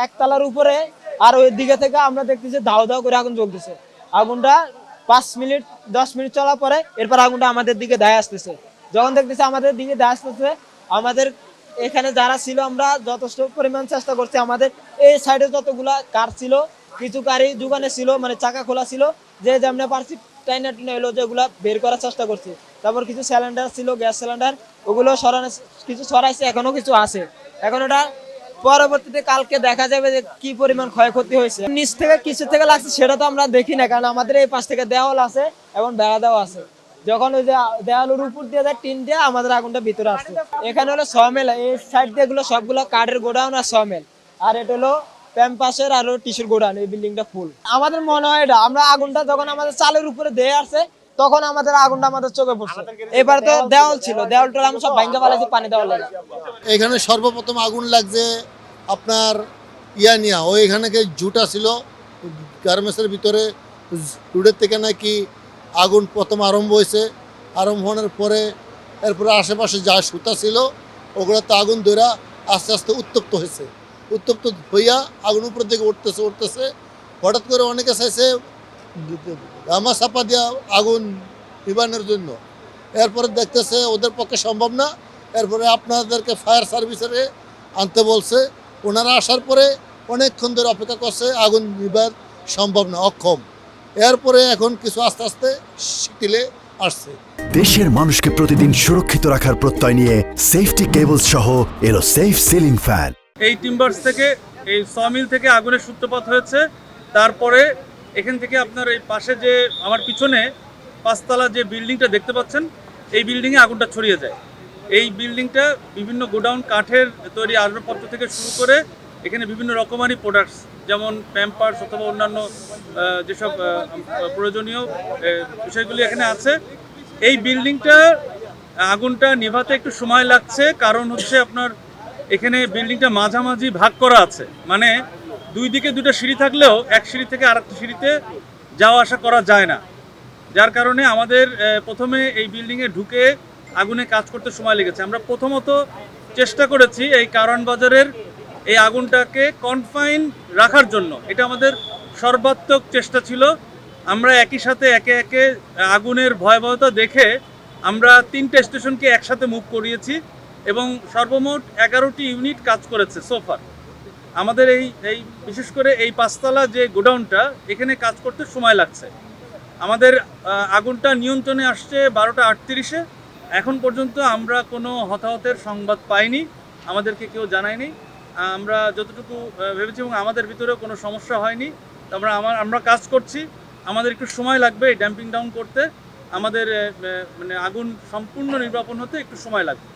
একতলার উপরে, আর ওই দিকে থেকে আমরা দেখতেছি দাও দাও করে আগুন জ্বলতেছে। আগুনটা 5 মিনিট 10 মিনিট চলার পরে এরপর আগুনটা আমাদের দিকে দায় আসতেছে। যখন দেখতেছি আমাদের দিকে দায় আসতেছে, আমাদের এখানে যারা ছিল আমরা যথেষ্ট পরিমাণ চেষ্টা করছি। আমাদের এই সাইডে যতগুলা কার ছিল, কিছু গাড়ি দোকানে ছিল, মানে চাকা খোলা ছিল, যে যেমন পারছি টাইনা টিনা এলো যেগুলা বের করার চেষ্টা করছি। তারপর কিছু সিলিন্ডার ছিল, গ্যাস সিলিন্ডার, ওগুলো সরানো, কিছু সরাইছে, এখনো কিছু আছে। এখন ওটা পরবর্তীতে কালকে দেখা যাবে যে কি পরিমাণ ক্ষয়ক্ষতি হয়েছে। নিচ থেকে কিছু থেকে লাগছে সেটা তো আমরা দেখি না, কারণ আমাদের এই পাশ থেকে দেওয়াল আছে এবং বেড়া দেওয়া আছে। যখন ওই যে দেওয়ালের উপর দিয়ে যায় টিন দিয়ে, আমাদের আগুনটা ভিতরে আসছে। এখানে হলো সমেল, এই সাইড দিয়ে গুলো সবগুলো কাঠের গোডাউন আর সমেল, আর এটা হলো প্যাম্পাসের আর টিস্যুর গোডাউন। এই বিল্ডিংটা ফুল। আমাদের মনে হয় এটা আমরা আগুনটা যখন আমাদের চালের উপরে দিয়ে আসছে, তখন আমাদের আগুনটা আমাদের চোখে পড়ছে। এবার তো দেওয়াল ছিল, দেওয়ালটা আমি সব ভাঙ্গা ফেলাইছি পানি দেওয়ার লাগে। এখানে সর্বপ্রথম আগুন লাগছে আপনার ইয়ানিয়া, ওই এখানে জুটা ছিল গার্মেন্টসের ভিতরে, জুটের থেকে নাকি আগুন প্রথম আরম্ভ হয়েছে। আরম্ভ হওয়ার পরে এরপরে আশেপাশে যা সুতা ছিল ওগুলোতে আগুন ধরা আস্তে আস্তে উত্তপ্ত হয়েছে। উত্তপ্ত হইয়া আগুন উপর দিকে উঠতেছে। হঠাৎ করে অনেকে চাইছে গামা চাপা দেওয়া আগুন নিবানোর জন্য। এরপরে দেখতেছে ওদের পক্ষে সম্ভব না, এরপরে আপনাদেরকে ফায়ার সার্ভিসে আনতে বলছে। ওনারা আসার পরে অনেকক্ষণ ধরে অপেক্ষা করছে, আগুন নিবার সম্ভব না, অক্ষম। এরপরে এখন কিছু আস্তে আস্তে শিথিলে আসছে। দেশের মানুষকে প্রতিদিন সুরক্ষিত রাখার প্রত্যয় নিয়ে সেফটি কেবলস সহ এলো সেফ সিলিং ফ্যান। এই টিম্বার্স থেকে, এই সমিল থেকে আগুনের সূত্রপাত হয়েছে। তারপরে এখান থেকে আপনার এই পাশে যে আমার পিছনে 5তলা যে বিল্ডিংটা দেখতে পাচ্ছেন, এই বিল্ডিংয়ে আগুনটা ছড়িয়ে যায়। এই বিল্ডিংটা বিভিন্ন গোডাউন, কাঠের তৈরি আসবাবপত্র থেকে শুরু করে এখানে বিভিন্ন রকমারি প্রোডাক্টস, যেমন প্যাম্পার্স অথবা অন্যান্য যেসব প্রয়োজনীয় বিষয়গুলি এখানে আছে। এই বিল্ডিংটা আগুনটা নেভাতে একটু সময় লাগছে, কারণ হচ্ছে আপনার এখানে বিল্ডিংটা মাঝামাঝি ভাগ করা আছে, মানে দুই দিকে দুটো সিঁড়ি থাকলেও এক সিঁড়ি থেকে আরেকটা সিঁড়িতে যাওয়া আসা করা যায় না। যার কারণে আমাদের প্রথমে এই বিল্ডিংয়ে ঢুকে আগুনে কাজ করতে সময় লেগেছে। আমরা প্রথমত চেষ্টা করেছি এই কারওয়ান বাজারের এই আগুনটাকে কনফাইন রাখার জন্য, এটা আমাদের সর্বাত্মক চেষ্টা ছিল। আমরা একই সাথে একে একে আগুনের ভয়াবহতা দেখে আমরা 3টে স্টেশনকে একসাথে মুভ করিয়েছি এবং সর্বমোট 11টি ইউনিট কাজ করেছে সোফার। আমাদের এই বিশেষ করে এই 5তলা যে গোডাউনটা, এখানে কাজ করতে সময় লাগছে। আমাদের আগুনটা নিয়ন্ত্রণে আসছে 12টা 38-এ। এখন পর্যন্ত আমরা কোনো হতাহতের সংবাদ পাইনি, আমাদেরকে কেউ জানায়নি। আমরা যতটুকু ভেবেছি এবং আমাদের ভিতরেও কোনো সমস্যা হয়নি। আমরা কাজ করছি, আমাদের একটু সময় লাগবে এই ড্যাম্পিং ডাউন করতে। আমাদের মানে আগুন সম্পূর্ণ নির্বাপন হতে একটু সময় লাগবে।